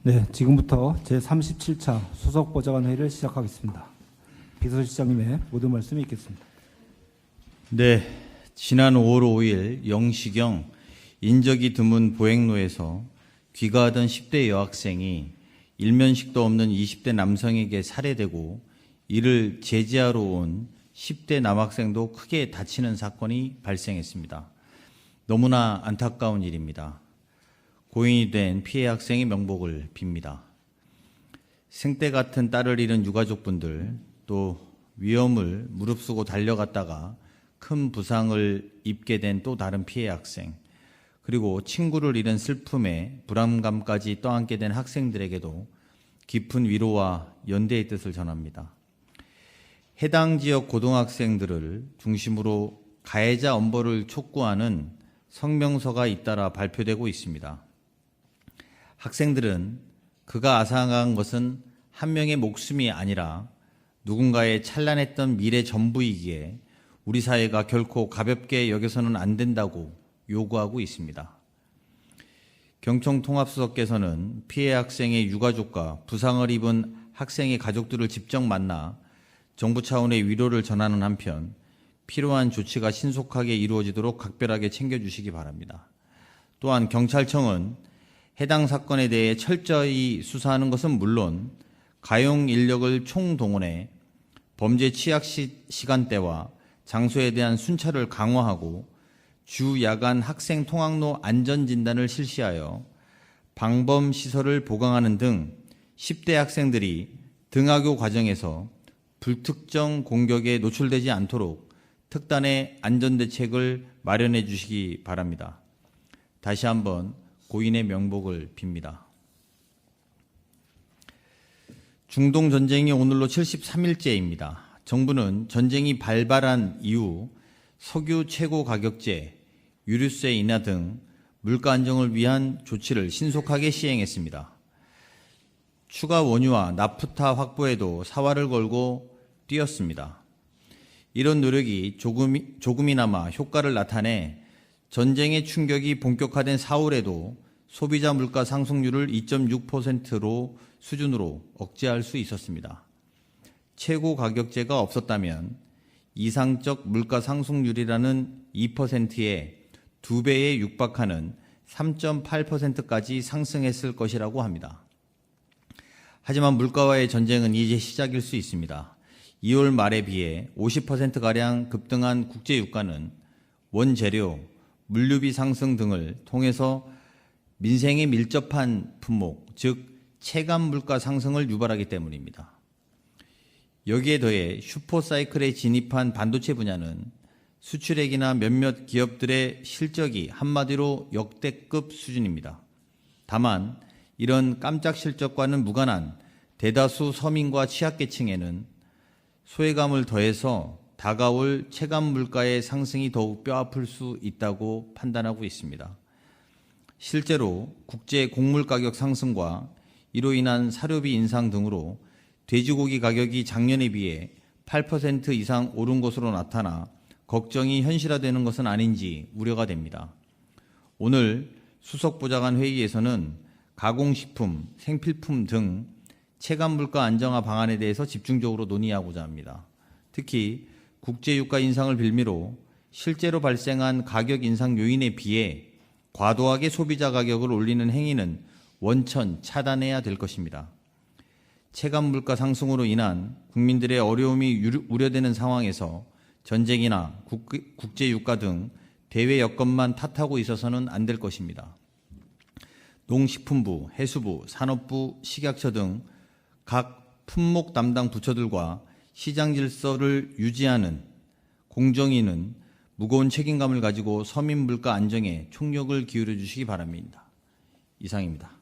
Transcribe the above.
네, 지금부터 제37차 수석보좌관 회의를 시작하겠습니다. 비서실장님의 모든 말씀이 있겠습니다. 네, 지난 5월 5일 0시경 인적이 드문 보행로에서 귀가하던 10대 여학생이 일면식도 없는 20대 남성에게 살해되고 이를 제지하러 온 10대 남학생도 크게 다치는 사건이 발생했습니다. 너무나 안타까운 일입니다. 고인이 된 피해 학생의 명복을 빕니다. 생때 같은 딸을 잃은 유가족분들, 또 위험을 무릅쓰고 달려갔다가 큰 부상을 입게 된 또 다른 피해 학생, 그리고 친구를 잃은 슬픔에 불안감까지 떠안게 된 학생들에게도 깊은 위로와 연대의 뜻을 전합니다. 해당 지역 고등학생들을 중심으로 가해자 엄벌을 촉구하는 성명서가 잇따라 발표되고 있습니다. 학생들은 그가 앗아간 것은 한 명의 목숨이 아니라 누군가의 찬란했던 미래 전부이기에 우리 사회가 결코 가볍게 여겨서는 안 된다고 요구하고 있습니다. 경청통합수석께서는 피해 학생의 유가족과 부상을 입은 학생의 가족들을 직접 만나 정부 차원의 위로를 전하는 한편 필요한 조치가 신속하게 이루어지도록 각별하게 챙겨주시기 바랍니다. 또한 경찰청은 해당 사건에 대해 철저히 수사하는 것은 물론 가용 인력을 총동원해 범죄 취약 시간대와 장소에 대한 순찰을 강화하고 주 야간 학생 통학로 안전진단을 실시하여 방범시설을 보강하는 등 10대 학생들이 등하교 과정에서 불특정 공격에 노출되지 않도록 특단의 안전대책을 마련해 주시기 바랍니다. 다시 한번 고인의 명복을 빕니다. 중동 전쟁이 오늘로 73일째입니다. 정부는 전쟁이 발발한 이후 석유 최고 가격제, 유류세 인하 등 물가 안정을 위한 조치를 신속하게 시행했습니다. 추가 원유와 나프타 확보에도 사활을 걸고 뛰었습니다. 이런 노력이 조금이나마 효과를 나타내 전쟁의 충격이 본격화된 4월에도 소비자 물가 상승률을 2.6%로 수준으로 억제할 수 있었습니다. 최고 가격제가 없었다면 이상적 물가 상승률이라는 2%의 2배에 육박하는 3.8%까지 상승했을 것이라고 합니다. 하지만 물가와의 전쟁은 이제 시작일 수 있습니다. 2월 말에 비해 50%가량 급등한 국제유가는 원재료, 물류비 상승 등을 통해서 민생에 밀접한 품목, 즉 체감 물가 상승을 유발하기 때문입니다. 여기에 더해 슈퍼사이클에 진입한 반도체 분야는 수출액이나 몇몇 기업들의 실적이 한마디로 역대급 수준입니다. 다만 이런 깜짝 실적과는 무관한 대다수 서민과 취약계층에는 소외감을 더해서 다가올 체감 물가의 상승이 더욱 뼈아플 수 있다고 판단하고 있습니다. 실제로 국제 곡물 가격 상승과 이로 인한 사료비 인상 등으로 돼지고기 가격이 작년에 비해 8% 이상 오른 것으로 나타나 걱정이 현실화되는 것은 아닌지 우려가 됩니다. 오늘 수석보좌관 회의에서는 가공식품, 생필품 등 체감 물가 안정화 방안에 대해서 집중적으로 논의하고자 합니다. 특히 국제유가 인상을 빌미로 실제로 발생한 가격 인상 요인에 비해 과도하게 소비자 가격을 올리는 행위는 원천 차단해야 될 것입니다. 체감 물가 상승으로 인한 국민들의 어려움이 우려되는 상황에서 전쟁이나 국제유가 등 대외 여건만 탓하고 있어서는 안 될 것입니다. 농식품부, 해수부, 산업부, 식약처 등 각 품목 담당 부처들과 시장 질서를 유지하는 공정위는 무거운 책임감을 가지고 서민 물가 안정에 총력을 기울여 주시기 바랍니다. 이상입니다.